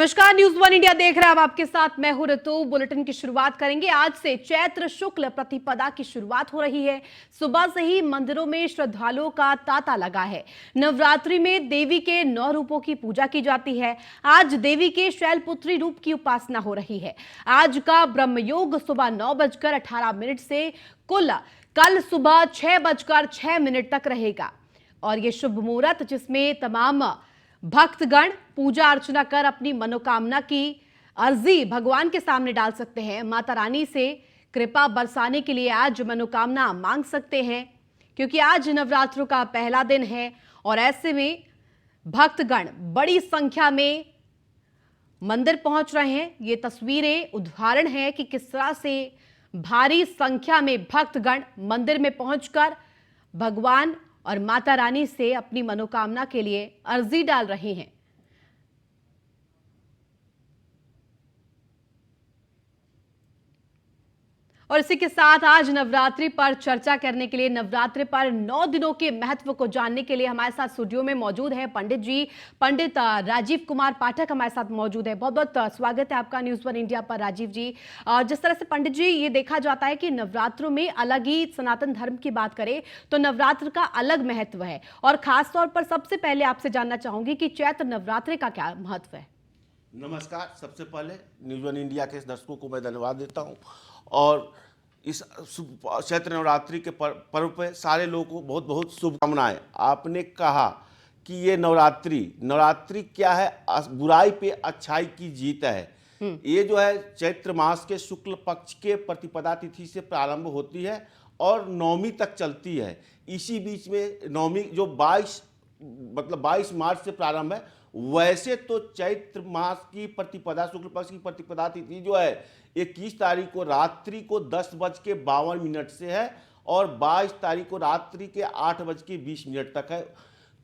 नमस्कार, news one India देख रहे हैं। अब आपके साथ मैं हूं ऋतु। बुलेटिन की शुरुआत करेंगे। आज से चैत्र शुक्ल प्रतिपदा की शुरुआत हो रही है। सुबह से ही मंदिरों में श्रद्धालुओं का तांता लगा है। नवरात्रि में देवी के 9 रूपों की पूजा की जाती है। आज देवी के शैलपुत्री रूप की उपासना हो रही है। आज का ब्रह्मयोग सुबह 9:18 से कल सुबह 6:06 तक रहेगा और ये शुभ मुहूर्त जिसमें तमाम भक्तगण पूजा अर्चना कर अपनी मनोकामना की अर्जी भगवान के सामने डाल सकते हैं। माता रानी से कृपा बरसाने के लिए आज मनोकामना मांग सकते हैं, क्योंकि आज नवरात्रों का पहला दिन है और ऐसे में भक्तगण बड़ी संख्या में मंदिर पहुंच रहे हैं। ये तस्वीरें उदाहरण है कि किस तरह से भारी संख्या में भक्तगण मंदिर में पहुंचकर भगवान और माता रानी से अपनी मनोकामना के लिए अर्जी डाल रहे हैं। और इसी के साथ आज नवरात्रि पर चर्चा करने के लिए, नवरात्रि पर 9 दिनों के महत्व को जानने के लिए हमारे साथ स्टूडियो में मौजूद है पंडित जी। पंडित राजीव कुमार पाठक हमारे साथ मौजूद है। बहुत बहुत स्वागत है आपका न्यूज वन इंडिया पर राजीव जी। जिस तरह से पंडित जी ये देखा जाता है कि नवरात्रों में अलग ही, सनातन धर्म की बात करें तो नवरात्र का अलग महत्व है, और खासतौर पर सबसे पहले आपसे जानना चाहूंगी कि चैत्र नवरात्रि का क्या महत्व है। नमस्कार। सबसे पहले न्यूज वन इंडिया के दर्शकों को मैं धन्यवाद देता हूं और इस चैत्र नवरात्रि के पर्व पे सारे लोगों को बहुत बहुत शुभकामनाएं। आपने कहा कि ये नवरात्रि क्या है? बुराई पे अच्छाई की जीत है। ये जो है चैत्र मास के शुक्ल पक्ष के प्रतिपदा तिथि से प्रारंभ होती है और नवमी तक चलती है। इसी बीच में नवमी जो 22 मार्च से प्रारंभ है। वैसे तो चैत्र मास की प्रतिपदा, शुक्ल पक्ष की प्रतिपदा तिथि जो है 21 तारीख को रात्रि को 10:52 से है और 22 तारीख को रात्रि के 8:20 तक है।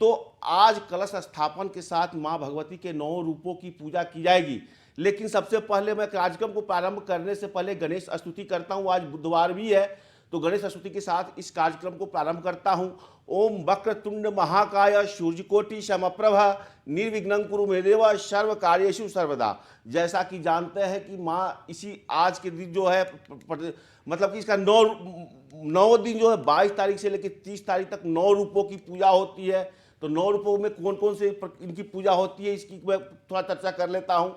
तो आज कलश स्थापन के साथ मां भगवती के 9 रूपों की पूजा की जाएगी। लेकिन सबसे पहले मैं कार्यक्रम को प्रारंभ करने से पहले गणेश स्तुति करता हूं। आज बुधवार भी है तो गणेश स्तुति के साथ इस कार्यक्रम को प्रारंभ करता हूं। ओम वक्रतुंड महाकाय सूर्यकोटि समप्रभा निर्विघ्नं कुरु मे देव सर्व कार्येषु सर्वदा। जैसा कि जानते हैं कि माँ इसी आज के दिन जो है मतलब कि इसका 9 दिन जो है 22 तारीख से लेकर 30 तारीख तक 9 रूपों की पूजा होती है। तो 9 रूपों में कौन कौन से इनकी पूजा होती है इसकी मैं थोड़ा चर्चा कर लेता हूँ।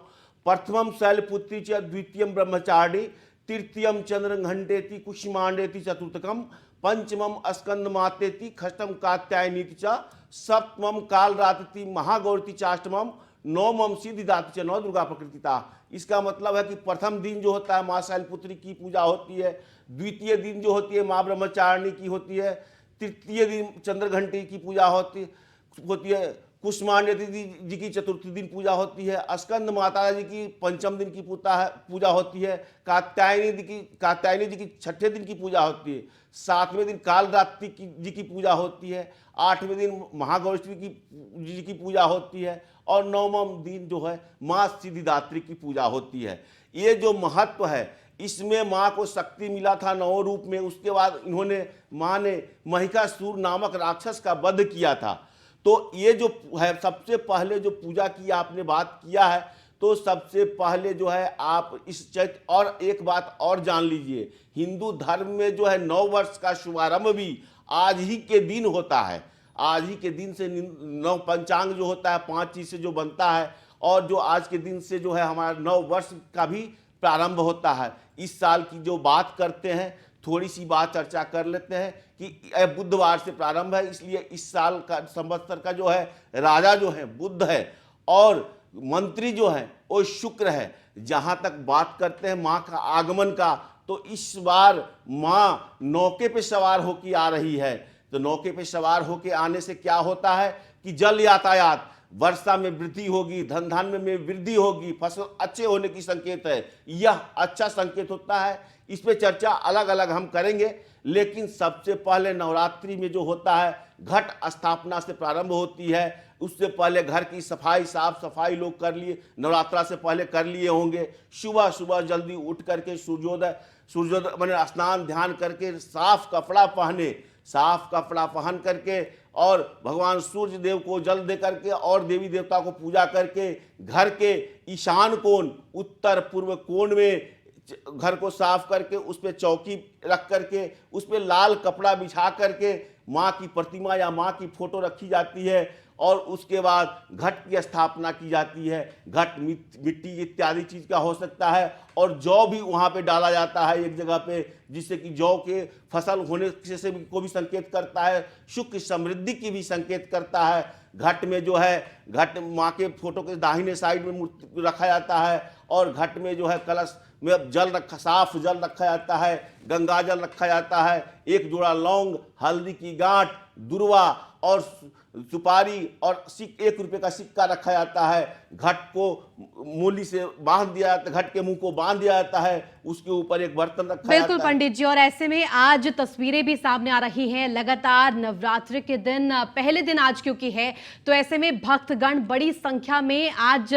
प्रथमम शैलपुत्री च, द्वितीयम ब्रह्मचारिणी, तृतीयम चंद्रघंटेति, कुष्मांडेति, चतुर्थकम पंचमम स्कंद मातेति, खष्टम कात्यायनीति च, सप्तमम कालरात्रि महागौरती चाष्टमम, नवमम सिद्धिदात्री च, नौ दुर्गा प्रकृतिता। इसका मतलब है कि प्रथम दिन जो होता है माँ शैलपुत्री की पूजा होती है, द्वितीय दिन जो होती है माँ ब्रह्मचारिणी की होती है, तृतीय दिन चंद्रघंटी की पूजा होती है, कुष्मांडेति जी की चतुर्थ दिन पूजा होती है, स्कंद माता जी की पंचम दिन की पूजा होती है, कात्यायनी जी की छठे दिन की पूजा होती है, 7वें दिन कालरात्रि जी की पूजा होती है, 8वें दिन महागौरी जी की पूजा होती है और 9वां दिन जो है माँ सिद्धिदात्री की पूजा होती है। ये जो महत्व है इसमें माँ को शक्ति मिला था 9 रूप में। उसके बाद माँ ने महिषासुर नामक राक्षस का वध किया था। तो ये जो है सबसे पहले जो पूजा की आपने बात किया है, तो सबसे पहले जो है आप इस चैत्र, और एक बात और जान लीजिए, हिंदू धर्म में जो है 9 वर्ष का शुभारंभ भी आज ही के दिन होता है। आज ही के दिन से 9 पंचांग जो होता है 5 चीज से जो बनता है, और जो आज के दिन से जो है हमारा 9 वर्ष का भी प्रारंभ होता है। इस साल की जो बात करते हैं, थोड़ी सी बात चर्चा कर लेते हैं कि बुधवार से प्रारंभ है, इसलिए इस साल का संवत्सर का जो है राजा जो है बुध है और मंत्री जो है वो शुक्र है। जहां तक बात करते हैं माँ का आगमन का, तो इस बार माँ नौके पे सवार होकर आ रही है। तो नौके पे सवार होकर आने से क्या होता है कि जल यातायात, वर्षा में वृद्धि होगी, धन धान्य में वृद्धि होगी, फसल अच्छे होने की संकेत है। यह अच्छा संकेत होता है। इस पे चर्चा अलग अलग हम करेंगे, लेकिन सबसे पहले नवरात्रि में जो होता है घट स्थापना से प्रारंभ होती है। उससे पहले घर की सफाई, साफ सफाई लोग कर लिए, नवरात्रा से पहले कर लिए होंगे। सुबह सुबह जल्दी उठ करके सूर्योदय मैंने स्नान ध्यान करके साफ कपड़ा पहन करके और भगवान सूर्य देव को जल दे करके और देवी देवता को पूजा करके घर के ईशान कोण उत्तर पूर्व कोण में घर को साफ करके उस पर चौकी रख करके उस पर लाल कपड़ा बिछा करके माँ की प्रतिमा या माँ की फोटो रखी जाती है और उसके बाद घट की स्थापना की जाती है। घट मिट्टी इत्यादि चीज का हो सकता है और जौ भी वहाँ पे डाला जाता है एक जगह पे, जिससे कि जौ के फसल होने से को भी संकेत करता है, सुख समृद्धि की भी संकेत करता है। घट में जो है घट माँ के फोटो के दाहिने साइड में मूर्ति रखा जाता है और घट में जो है कलश में जल रखा, साफ जल रखा जाता है, गंगा जल रखा जाता है, एक जोड़ा लौंग, हल्दी की गांठ, दुर्वा और सुपारी और 1 रुपये का सिक्का रखा जाता है। घट को मूली से बांध दिया जाता है, घट के मुंह को बांध दिया जाता है, उसके ऊपर एक बर्तन रखा जाता है। बिल्कुल पंडित जी, और ऐसे में आज तस्वीरें भी सामने आ रही हैं लगातार नवरात्रि के दिन, पहले दिन आज क्योंकि है, तो ऐसे में भक्तगण बड़ी संख्या में आज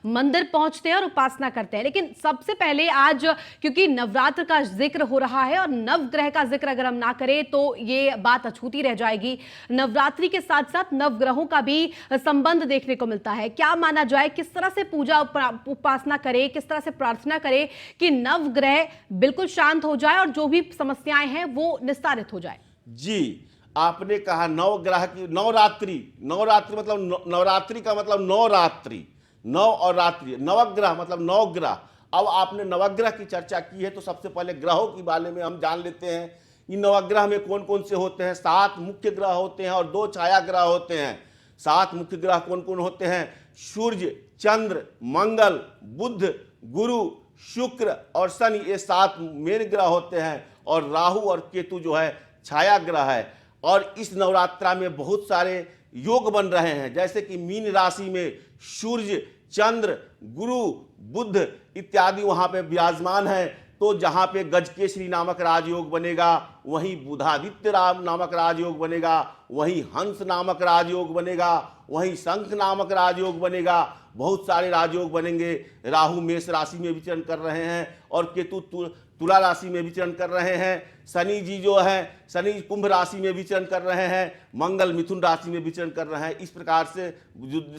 मंदिर पहुंचते हैं और उपासना करते हैं। लेकिन सबसे पहले आज क्योंकि नवरात्र का जिक्र हो रहा है और नवग्रह का जिक्र अगर हम ना करें तो ये बात अछूती रह जाएगी। नवरात्रि के साथ साथ नवग्रहों का भी संबंध देखने को मिलता है। क्या माना जाए, किस तरह से पूजा उपासना करे, किस तरह से प्रार्थना करे कि नवग्रह बिल्कुल शांत हो जाए और जो भी समस्याएं हैं वो निस्तारित हो जाए? जी, आपने कहा नवग्रह की नवरात्रि, नवरात्रि मतलब नवरात्रि का मतलब नवरात्रि, नव और रात्रि, नवग्रह मतलब नवग्रह। अब आपने नवग्रह की चर्चा की है तो सबसे पहले ग्रहों के बारे में हम जान लेते हैं। इन नवग्रह में कौन कौन से होते हैं? 7 मुख्य ग्रह होते हैं और 2 छाया ग्रह होते हैं। 7 मुख्य ग्रह कौन कौन होते हैं? सूर्य, चंद्र, मंगल, बुध, गुरु, शुक्र और शनि, ये 7 मेन ग्रह होते हैं और राहु और केतु जो है छाया ग्रह है। और इस नवरात्रा में बहुत सारे योग बन रहे हैं, जैसे कि मीन राशि में सूर्य, चंद्र, गुरु, बुध इत्यादि वहां पे विराजमान है। तो जहां पे गजकेसरी नामक राजयोग बनेगा वहीं बुधादित्य नामक राजयोग बनेगा, वहीं हंस नामक राजयोग बनेगा, वहीं शंख नामक राजयोग बनेगा। बहुत सारे राजयोग बनेंगे। राहु मेष राशि में विचरण कर रहे हैं और केतु तुला राशि में विचरण कर रहे हैं। शनि जी जो है, शनि कुंभ राशि में विचरण कर रहे हैं, मंगल मिथुन राशि में विचरण कर रहे हैं। इस प्रकार से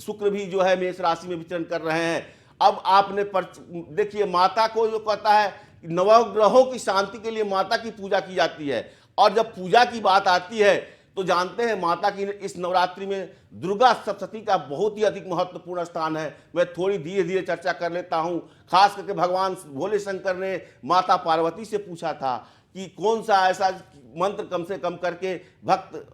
शुक्र भी जो है मेष राशि में विचरण कर रहे हैं। अब आपने देखिए, माता को जो कहता है नवग्रहों की शांति के लिए माता की पूजा की जाती है। और जब पूजा की बात आती है तो जानते हैं माता की इस नवरात्रि में दुर्गा सप्तशती का बहुत ही अधिक महत्वपूर्ण स्थान है। मैं थोड़ी धीरे धीरे चर्चा कर लेता हूं। खास करके भगवान भोले शंकर ने माता पार्वती से पूछा था कि कौन सा ऐसा मंत्र कम से कम करके भक्त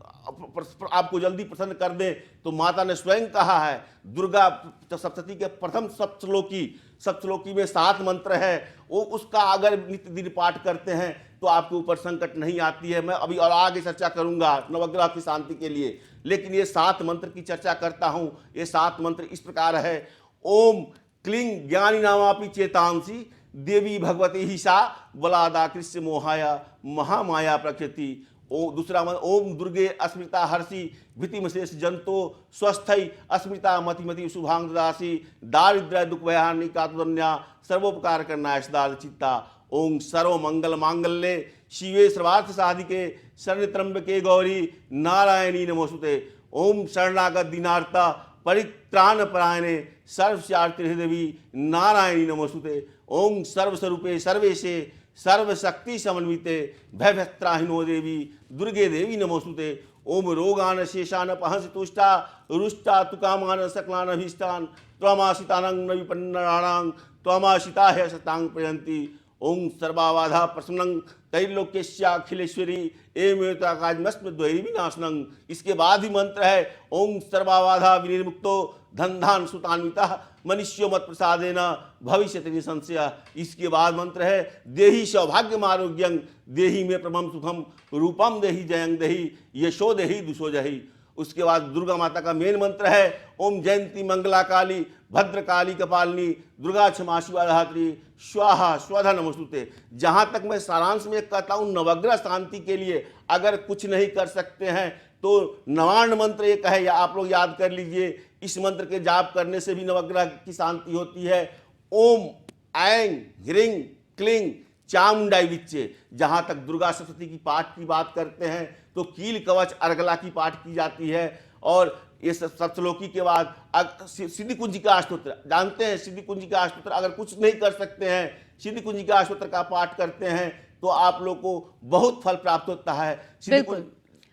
आपको जल्दी प्रसन्न कर दे, तो माता ने स्वयं कहा है। दुर्गा सप्तशती के प्रथम सप्तश्लोकी में 7 मंत्र है, वो उसका अगर नित्य दिन पाठ करते हैं तो आपके ऊपर संकट नहीं आती है। मैं अभी और आगे चर्चा करूंगा नवग्रह की शांति के लिए, लेकिन ये 7 मंत्र की चर्चा करता हूं। ये 7 मंत्र इस प्रकार है। ओम क्लीं ज्ञानी नामापि चेतांसी देवी भगवती ही सा बलादा कृष्ण मोहाया महामाया प्रकृति। दूसरा मंत्र ओम दुर्गे अस्मृता हर्षि भीतिमशेष जंतो स्वस्थई अस्मृता मतिमति शुभांग दासी दारिद्र्य दुख भयानि कातुदन्या सर्वोपकार करना ऐसदार चित्ता। ओम सर्व मंगल मांगल्ये शिवे सर्वार्थ साधिके शरण्य त्र्यंबके गौरी नारायणी नमोस्तुते। ओम शरणागत दीनार्ता परित्राण परायणे सर्वस्यार्ति देवी नारायणी नमोस्तुते। ओम सर्वस्वरूपे सर्वेशे सर्वशक्ति समन्विते भयभ्राहिनो देवी दुर्गे देवी नमोस्तुते। ओम रोगान शेषान पहंस तुष्टा रुष्टा तुकामान सकलान अभीष्टान त्वमाशितानंग न विपन्नराणां त्वमाशिता है शतांग प्रयंती। ओम सर्वाबाधा प्रसन्नं त्रैलोक्यस्याखिलेश्वरी एमेताकाजमस्म द्वैरी विनाशनं। इसके बाद ही मंत्र है ओम सर्वाबाधा विनिर्मुक्तो धनधान सुतान्विता मनुष्यो मत प्रसादेन भविष्यति निसंशय। इसके बाद मंत्र है देहि सौभाग्यम आरोग्यं देहि में प्रभम सुखम रूपम देहि जयं देहि यशो देहि दुषो जहि। उसके बाद दुर्गा माता का मेन मंत्र है ओम जयंती मंगला काली भद्रकाली कपालिनी दुर्गा क्षमा शिवा धात्री स्वाहा स्वधा नमोस्तुते। जहां तक मैं सारांश में कहता हूं, नवग्रह शांति के लिए अगर कुछ नहीं कर सकते हैं तो नवान्न मंत्र एक है, या आप लोग याद कर लीजिए। इस मंत्र के जाप करने से भी नवग्रह की शांति होती है। ओम ऐं ह्रीं क्लीं चामुंडाई विच्चे। जहाँ तक दुर्गा सप्तशती की पाठ की बात करते हैं तो कील कवच अर्गला की पाठ की जाती है। और ये सप्तलोकी के बाद सिद्धि कुंजिका स्तोत्र, जानते हैं सिद्धि कुंजिका स्तोत्र, अगर कुछ नहीं कर सकते हैं सिद्धि कुंजिका स्तोत्र का पाठ करते हैं तो आप लोग को बहुत फल प्राप्त होता है। बिल्कुल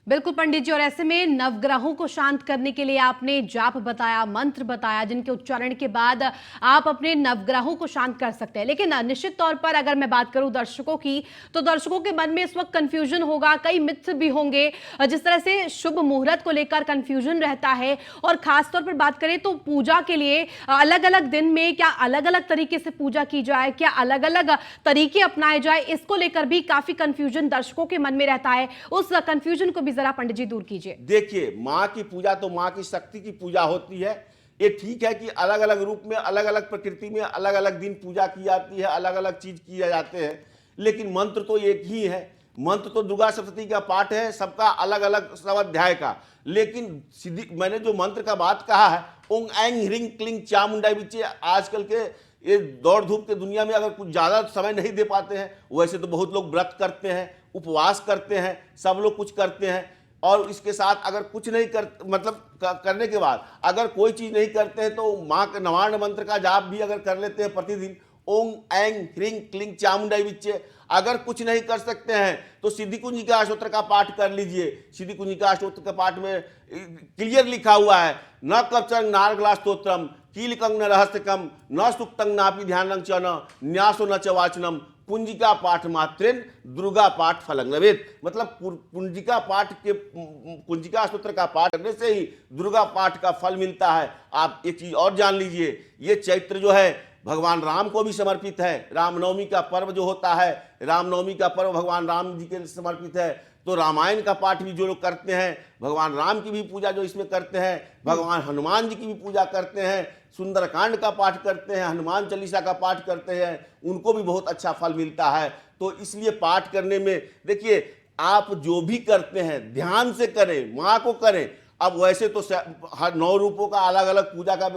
बिल्कुल पंडित जी, और ऐसे में नवग्रहों को शांत करने के लिए आपने जाप बताया, मंत्र बताया, जिनके उच्चारण के बाद आप अपने नवग्रहों को शांत कर सकते हैं। लेकिन निश्चित तौर पर अगर मैं बात करूं दर्शकों की, तो दर्शकों के मन में इस वक्त कंफ्यूजन होगा, कई मिथ भी होंगे। जिस तरह से शुभ मुहूर्त को लेकर कंफ्यूजन रहता है, और खासतौर पर बात करें तो पूजा के लिए अलग अलग दिन में क्या अलग अलग तरीके से पूजा की जाए, क्या अलग अलग तरीके अपनाए जाए, इसको लेकर भी काफी कंफ्यूजन दर्शकों के मन में रहता है। उस कंफ्यूजन को भी जरा पंडित जी दूर कीजिए। देखिए, माँ की पूजा तो माँ की शक्ति की पूजा होती है। ये ठीक है कि अलग अलग रूप में, अलग अलग प्रकृति में, अलग अलग दिन पूजा की जाती है, अलग अलग चीज किए जाते हैं, लेकिन मंत्र तो एक ही है। मंत्र तो दुर्गा सप्तशती का पाठ है, सबका अलग अलग सब अध्याय का। लेकिन सिद्धि, मैंने जो मंत्र का बात कहा है, ओंग ऐंग ह्रींग क्लिंग चामुंडाई विच्चे, आजकल के ये दौड़ धूप के दुनिया में अगर कुछ ज़्यादा समय नहीं दे पाते हैं, वैसे तो बहुत लोग व्रत करते हैं, उपवास करते हैं, सब लोग कुछ करते हैं, और इसके साथ अगर कुछ नहीं कर मतलब करने के बाद अगर कोई चीज़ नहीं करते हैं तो माँ के नवार्ण मंत्र का जाप भी अगर कर लेते हैं प्रतिदिन, ओंग ऐंग ह्रींग क्लिंग चामुंडाई विच्चे। अगर कुछ नहीं कर सकते हैं तो सिद्धि कुंजिका स्तोत्र का पाठ कर लीजिए। सिद्धि कुंजिका स्तोत्र के पाठ में क्लियर लिखा हुआ है, न कवचं नारगला स्तोत्रम कीलकं न रहस्यकम न सुक्तं नापि ध्यानं च न न्यासो न च वाचनम कुंजिका पाठ मात्रेन दुर्गा पाठ फलं लभेत। मतलब कुंजिका पाठ के, कुंजिका स्तोत्र का पाठ करने से ही दुर्गा पाठ का फल मिलता है। आप एक चीज और जान लीजिए, ये चैत्र जो है भगवान राम को भी समर्पित है। रामनवमी का पर्व जो होता है, रामनवमी का पर्व भगवान राम जी के लिए समर्पित है। तो रामायण का पाठ भी जो लोग करते हैं, भगवान राम की भी पूजा जो इसमें करते हैं, भगवान हनुमान जी की भी पूजा करते हैं, सुंदरकांड का पाठ करते हैं, हनुमान चालीसा का पाठ करते हैं, उनको भी बहुत अच्छा फल मिलता है। तो इसलिए पाठ करने में देखिए, आप जो भी करते हैं ध्यान से करें, माँ को करें। अब वैसे तो हर 9 रूपों का अलग अलग पूजा का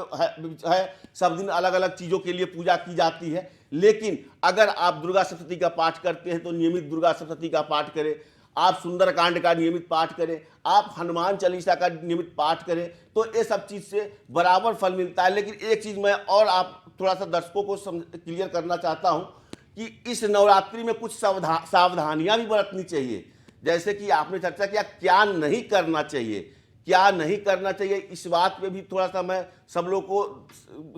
है, सब दिन अलग अलग चीज़ों के लिए पूजा की जाती है। लेकिन अगर आप दुर्गा सप्तशती का पाठ करते हैं तो नियमित दुर्गा सप्तशती का पाठ करें, आप सुंदरकांड का नियमित पाठ करें, आप हनुमान चालीसा का नियमित पाठ करें, तो ये सब चीज़ से बराबर फल मिलता है। लेकिन एक चीज़ मैं और आप थोड़ा सा दर्शकों को क्लियर करना चाहता हूँ कि इस नवरात्रि में कुछ सावधानियाँ भी बरतनी चाहिए। जैसे कि आपने चर्चा किया क्या नहीं करना चाहिए, क्या नहीं करना चाहिए, इस बात पे भी थोड़ा सा मैं सब लोग को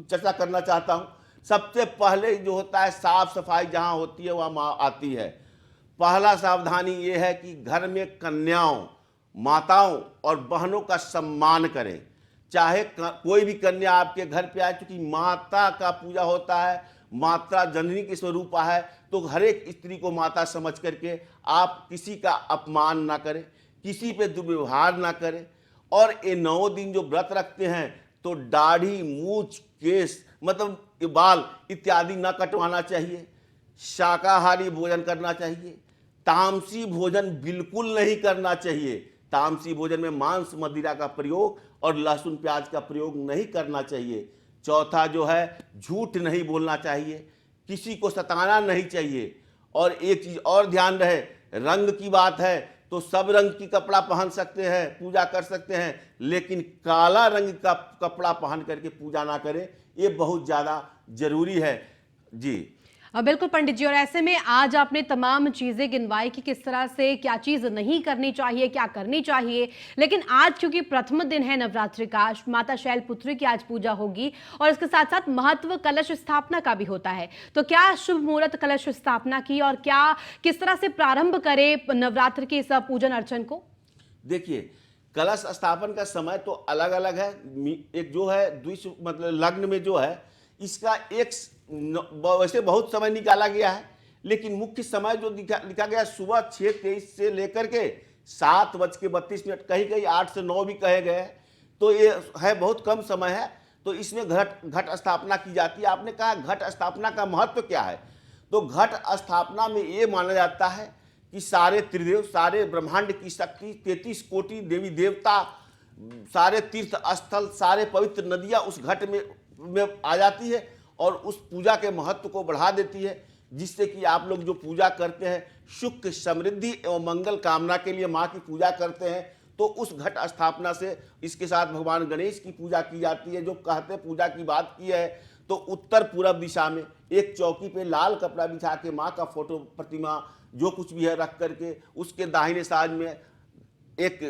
चर्चा करना चाहता हूँ। सबसे पहले जो होता है, साफ सफाई जहाँ होती है वहाँ माँ आती है। पहला सावधानी ये है कि घर में कन्याओं, माताओं और बहनों का सम्मान करें। चाहे कोई भी कन्या आपके घर पे आए, क्योंकि माता का पूजा होता है, माता जननी के स्वरूप है, तो हर एक स्त्री को माता समझ करके आप किसी का अपमान ना करें, किसी पे दुर्व्यवहार ना करें। और ये 9 दिन जो व्रत रखते हैं तो दाढ़ी, मूछ, केस मतलब ये बाल इत्यादि ना कटवाना चाहिए, शाकाहारी भोजन करना चाहिए, तामसी भोजन बिल्कुल नहीं करना चाहिए। तामसी भोजन में मांस मदिरा का प्रयोग और लहसुन प्याज का प्रयोग नहीं करना चाहिए। चौथा जो है, झूठ नहीं बोलना चाहिए, किसी को सताना नहीं चाहिए। और एक चीज़ और ध्यान रहे, रंग की बात है तो सब रंग की कपड़ा पहन सकते हैं, पूजा कर सकते हैं, लेकिन काला रंग का कपड़ा पहन करके पूजा ना करें, ये बहुत ज़्यादा जरूरी है जी। बिल्कुल पंडित जी, और ऐसे में आज आपने तमाम चीजें गिनवाई कि किस तरह से क्या चीज नहीं करनी चाहिए, क्या करनी चाहिए। लेकिन आज चूंकि प्रथम दिन है नवरात्रि का, माता शैलपुत्री की आज पूजा होगी, और इसके साथ साथ महत्व कलश स्थापना का भी होता है। तो क्या शुभ मुहूर्त कलश स्थापना की, और क्या किस तरह से प्रारंभ करें नवरात्र के इस पूजन अर्चन को? देखिए, कलश स्थापन का समय तो अलग अलग है। एक जो है मतलब लग्न में जो है, इसका एक वैसे बहुत समय निकाला गया है, लेकिन मुख्य समय जो लिखा गया सुबह 6:23 से लेकर के 7:32, कहीं कहीं 8 से 9 भी कहे गए। तो ये है, बहुत कम समय है। तो इसमें घट स्थापना की जाती है। आपने कहा घट स्थापना का महत्व क्या है, तो घट स्थापना में ये माना जाता है कि सारे त्रिदेव, सारे ब्रह्मांड की शक्ति, 33 कोटि देवी देवता, सारे तीर्थ स्थल, सारे पवित्र नदियाँ उस घट में आ जाती है और उस पूजा के महत्व को बढ़ा देती है। जिससे कि आप लोग जो पूजा करते हैं सुख समृद्धि एवं मंगल कामना के लिए माँ की पूजा करते हैं, तो उस घट स्थापना से इसके साथ भगवान गणेश की पूजा की जाती है। जो कहते पूजा की बात की है तो उत्तर पूरब दिशा में एक चौकी पे लाल कपड़ा बिछा के माँ का फोटो प्रतिमा जो कुछ भी है रख करके उसके दाहिने साइड में एक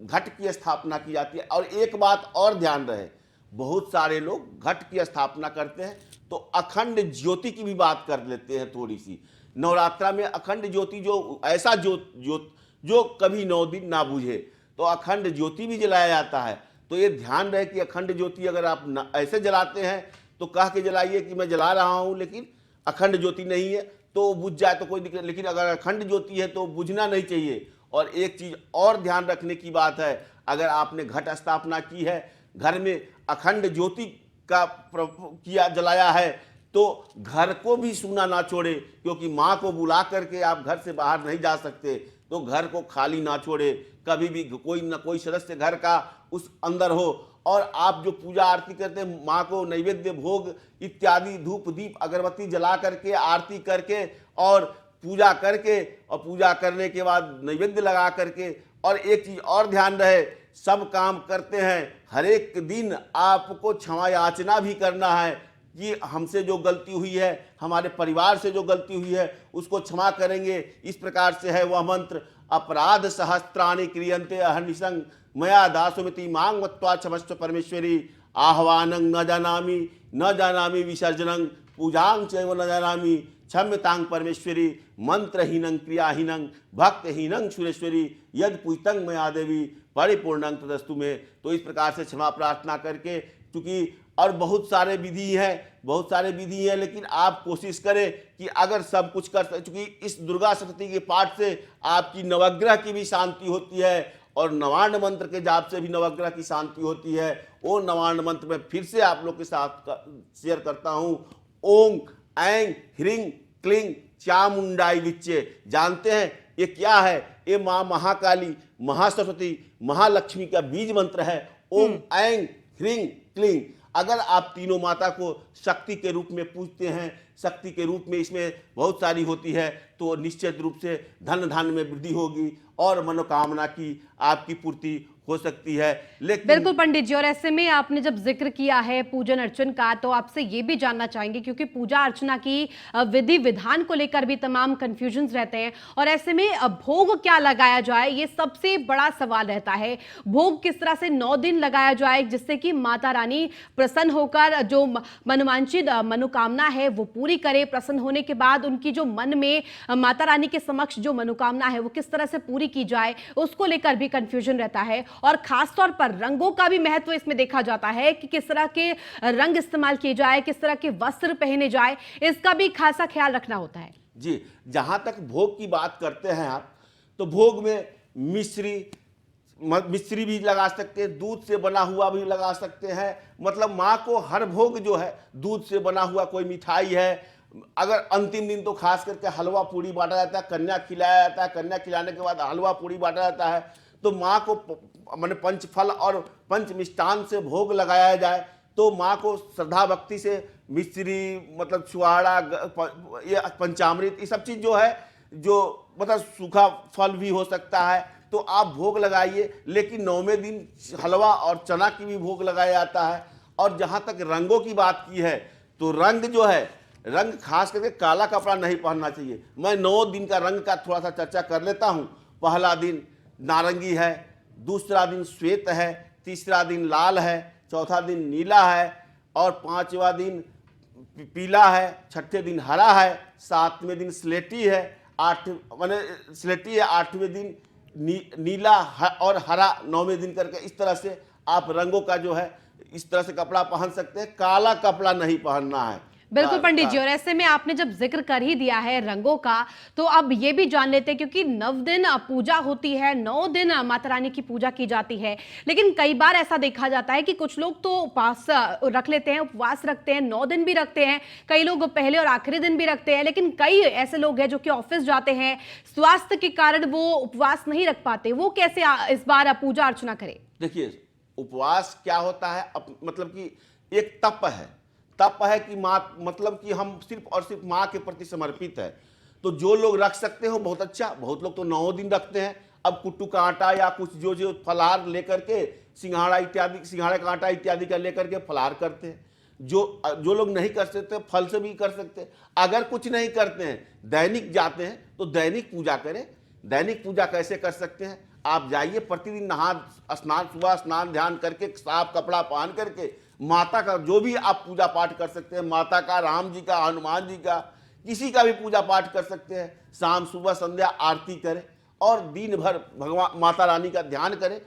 घट की स्थापना की जाती है। और एक बात और ध्यान रहे, बहुत सारे लोग घट की स्थापना करते हैं तो अखंड ज्योति की भी बात कर लेते हैं थोड़ी सी। नवरात्रा में अखंड ज्योति जो ऐसा जो कभी 9 दिन ना बुझे, तो अखंड ज्योति भी जलाया जाता है। तो ये ध्यान रहे कि अखंड ज्योति अगर आप ऐसे जलाते हैं तो कह के जलाइए कि मैं जला रहा हूँ, लेकिन अखंड ज्योति नहीं है तो बुझ जाए तो कोई दिक्कत, लेकिन अगर अखंड ज्योति है तो बुझना नहीं चाहिए। और एक चीज और ध्यान रखने की बात है, अगर आपने घट स्थापना की है, घर में अखंड ज्योति का किया जलाया है, तो घर को भी सूना ना छोड़े, क्योंकि माँ को बुला करके आप घर से बाहर नहीं जा सकते, तो घर को खाली ना छोड़े। कभी भी कोई ना कोई सदस्य घर का उस अंदर हो। और आप जो पूजा आरती करते हैं, माँ को नैवेद्य भोग इत्यादि धूप दीप अगरबत्ती जला करके आरती करके और पूजा करके, और पूजा करने के बाद नैवेद्य लगा करके। और एक चीज और ध्यान रहे, सब काम करते हैं, हर एक दिन आपको क्षमा याचना भी करना है कि हमसे जो गलती हुई है, हमारे परिवार से जो गलती हुई है, उसको क्षमा करेंगे। इस प्रकार से है वह मंत्र, अपराध सहस्त्राणि क्रियन्ते अहर्निशं मया दासुमिति मांग मत्वा क्षमस्व परमेश्वरी आह्वानं न जानामि विसर्जनं पूजां चैव न जानामि क्षम्यतां परमेश्वरी मंत्रहीनं क्रियाहीनं भक्तहीनं सुरेश्वरी यद पूजितं मया देवी परिपूर्णं तदस्तु में। तो इस प्रकार से क्षमा प्रार्थना करके, क्योंकि और बहुत सारे विधि हैं, लेकिन आप कोशिश करें कि अगर सब कुछ कर, चूंकि इस दुर्गा सप्तशती के पाठ से आपकी नवग्रह की भी शांति होती है और नवान्न मंत्र के जाप से भी नवग्रह की शांति होती है। वो नवान्न मंत्र में फिर से आप लोग के साथ शेयर करता हूँ, ओम ऐं ह्रीं क्लीं चामुंडाई विच्चे। जानते हैं ये क्या है? ये माँ महाकाली, महासरस्वती, महालक्ष्मी का बीज मंत्र है, ओम ऐं ह्रीं क्लीं। अगर आप तीनों माता को शक्ति के रूप में पूजते हैं, शक्ति के रूप में इसमें बहुत सारी होती है, तो निश्चित रूप से धन धान्य में वृद्धि होगी और मनोकामना की आपकी पूर्ति हो सकती है। लेकिन बिल्कुल पंडित जी, और ऐसे में आपने जब जिक्र किया है पूजन अर्चन का, तो आपसे ये भी जानना चाहेंगे, क्योंकि पूजा अर्चना की विधि विधान को लेकर भी तमाम कंफ्यूजन्स रहते हैं, और ऐसे में भोग क्या लगाया जाए, ये सबसे बड़ा सवाल रहता है। भोग किस तरह से 9 दिन लगाया जाए जिससे कि माता रानी प्रसन्न होकर जो मनोवांछित मनोकामना है वो पूरी करे, प्रसन्न होने के बाद उनकी जो मन में माता रानी के समक्ष जो मनोकामना है वो किस तरह से पूरी की जाए, उसको लेकर भी कंफ्यूजन रहता है। और खासतौर पर रंगों का भी महत्व इसमें देखा जाता है कि किस तरह के रंग इस्तेमाल किए जाए, किस तरह के वस्त्र पहने जाए, इसका भी खासा ख्याल रखना होता है। जी, जहां तक भोग की बात करते हैं आप, तो भोग में मिश्री भी लगा सकते हैं, दूध से बना हुआ भी लगा सकते हैं। मतलब माँ को हर भोग जो है दूध से बना हुआ कोई मिठाई है, अगर अंतिम दिन तो खास करके हलवा पूड़ी बांटा जाता है, कन्या खिलाया जाता है, कन्या खिलाने के बाद हलवा पूड़ी बांटा जाता है। तो माँ को माने पंचफल और पंच मिष्टान से भोग लगाया जाए, तो माँ को श्रद्धा भक्ति से मिश्री, मतलब छुआड़ा, ये पंचामृत, ये सब चीज़ जो है, जो मतलब सूखा फल भी हो सकता है, तो आप भोग लगाइए। लेकिन 9वें दिन हलवा और चना की भी भोग लगाया जाता है। और जहाँ तक रंगों की बात की है, तो रंग जो है, रंग खास करके काला कपड़ा नहीं पहनना चाहिए। मैं 9 दिन का रंग का थोड़ा सा चर्चा कर लेता हूँ। पहला दिन नारंगी है, दूसरा दिन श्वेत है, तीसरा दिन लाल है, चौथा दिन नीला है, और 5वां दिन पीला है, 6ठे दिन हरा है, 7वें दिन स्लेटी है, 8वें दिन नीला और हरा, 9वें दिन करके इस तरह से आप रंगों का जो है इस तरह से कपड़ा पहन सकते हैं। काला कपड़ा नहीं पहनना है। बिल्कुल पंडित जी, और ऐसे में आपने जब जिक्र कर ही दिया है रंगों का, तो अब ये भी जान लेते हैं, क्योंकि 9 दिन पूजा होती है, 9 दिन माता रानी की पूजा की जाती है, लेकिन कई बार ऐसा देखा जाता है कि कुछ लोग तो उपवास रख लेते हैं, उपवास रखते हैं, 9 दिन भी रखते हैं, कई लोग पहले और आखिरी दिन भी रखते हैं, लेकिन कई ऐसे लोग हैं जो कि ऑफिस जाते हैं, स्वास्थ्य के कारण वो उपवास नहीं रख पाते, वो कैसे इस बार पूजा अर्चना करें? देखिए, उपवास क्या होता है, मतलब कि एक तप है। तप है कि माँ, मतलब कि हम सिर्फ और सिर्फ माँ के प्रति समर्पित है। तो जो लोग रख सकते हो बहुत अच्छा, बहुत लोग तो 9 दिन रखते हैं। अब कुट्टू का आटा या कुछ जो जो फलाहार लेकर के सिंघाड़ा इत्यादि, सिंघाड़े का आटा इत्यादि का लेकर के फलाहार करते हैं। जो लोग नहीं कर सकते फल से भी कर सकते हैं। अगर कुछ नहीं करते हैं, दैनिक जाते हैं तो दैनिक पूजा करें। दैनिक पूजा कैसे कर सकते हैं? आप जाइए, प्रतिदिन नहा स्नान, सुबह स्नान ध्यान करके साफ कपड़ा पहन करके माता का जो भी आप पूजा पाठ कर सकते हैं, माता का, राम जी का, हनुमान जी का, किसी का भी पूजा पाठ कर सकते हैं। शाम सुबह संध्या आरती करें और दिन भर भगवान माता रानी का ध्यान करें।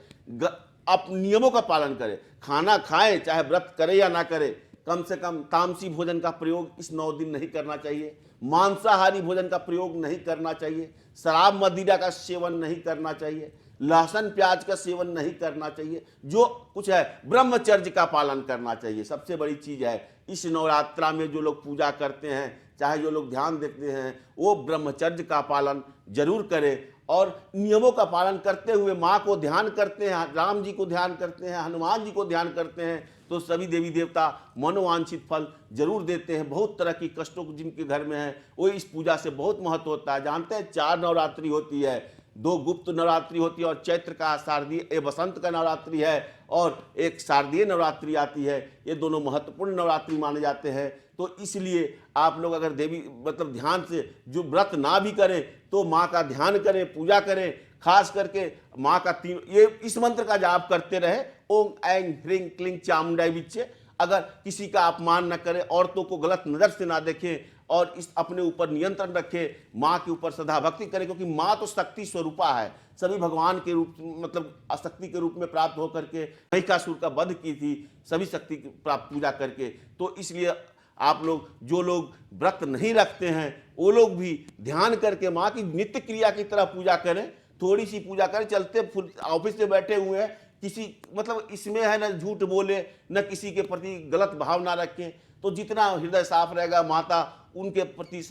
आप नियमों का पालन करें, खाना खाएं चाहे व्रत करें या ना करें। कम से कम तामसी भोजन का प्रयोग इस 9 दिन नहीं करना चाहिए। मांसाहारी भोजन का प्रयोग नहीं करना चाहिए। शराब मदिरा का सेवन नहीं करना चाहिए। लहसुन प्याज का सेवन नहीं करना चाहिए। जो कुछ है ब्रह्मचर्य का पालन करना चाहिए। सबसे बड़ी चीज है इस नवरात्रा में जो लोग पूजा करते हैं, चाहे जो लोग ध्यान देते हैं, वो ब्रह्मचर्य का पालन जरूर करें और नियमों का पालन करते हुए माँ को ध्यान करते हैं, राम जी को ध्यान करते हैं, हनुमान जी को ध्यान करते हैं, तो सभी देवी देवता मनोवांछित फल जरूर देते हैं। बहुत तरह की कष्टों जिनके घर में है वो इस पूजा से बहुत महत्व होता है। जानते हैं 4 नवरात्रि होती है, 2 गुप्त नवरात्रि होती है और चैत्र का शारदीय बसंत का नवरात्रि है और एक शारदीय नवरात्रि आती है। ये दोनों महत्वपूर्ण नवरात्रि माने जाते हैं। तो इसलिए आप लोग अगर देवी मतलब ध्यान से जो व्रत ना भी करें तो माँ का ध्यान करें, पूजा करें। खास करके माँ का 3 ये इस मंत्र का जाप करते रहे, ओम ऐं ह्रीं क्लीं चामुंडाई विच्चे। अगर किसी का अपमान न करें, औरतों को गलत नज़र से ना देखें और इस अपने ऊपर नियंत्रण रखें, माँ के ऊपर सदा भक्ति करें, क्योंकि माँ तो शक्ति स्वरूपा है। सभी भगवान के रूप मतलब शक्ति के रूप में प्राप्त होकर के महिषासुर का वध की थी, सभी शक्ति की प्राप्त पूजा करके। तो इसलिए आप लोग जो लोग व्रत नहीं रखते हैं वो लोग भी ध्यान करके माँ की नित्य क्रिया की तरह पूजा करें। थोड़ी सी पूजा करें, चलते ऑफिस से बैठे हुए हैं, किसी मतलब इसमें है न झूठ बोले, न किसी के प्रति गलत भावना रखें। तो जितना हृदय साफ रहेगा, माता उनके प्रति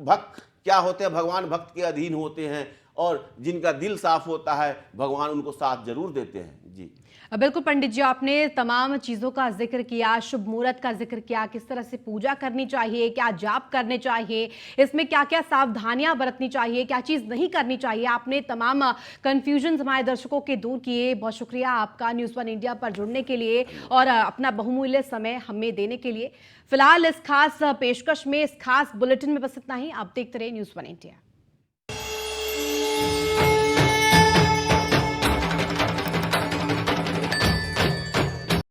भक्त क्या होते हैं, भगवान भक्त के अधीन होते हैं और जिनका दिल साफ होता है भगवान उनको साथ जरूर देते हैं। जी बिल्कुल पंडित जी, आपने तमाम चीज़ों का जिक्र किया, शुभ मुहूर्त का जिक्र किया, किस तरह से पूजा करनी चाहिए, क्या जाप करने चाहिए, इसमें क्या क्या सावधानियां बरतनी चाहिए, क्या चीज़ नहीं करनी चाहिए। आपने तमाम कंफ्यूजन हमारे दर्शकों के दूर किए। बहुत शुक्रिया आपका न्यूज़ 1 इंडिया पर जुड़ने के लिए और अपना बहुमूल्य समय हमें देने के लिए। फिलहाल इस खास पेशकश में, इस खास बुलेटिन में बस इतना ही। आप देखते रहे न्यूज़ 1 इंडिया।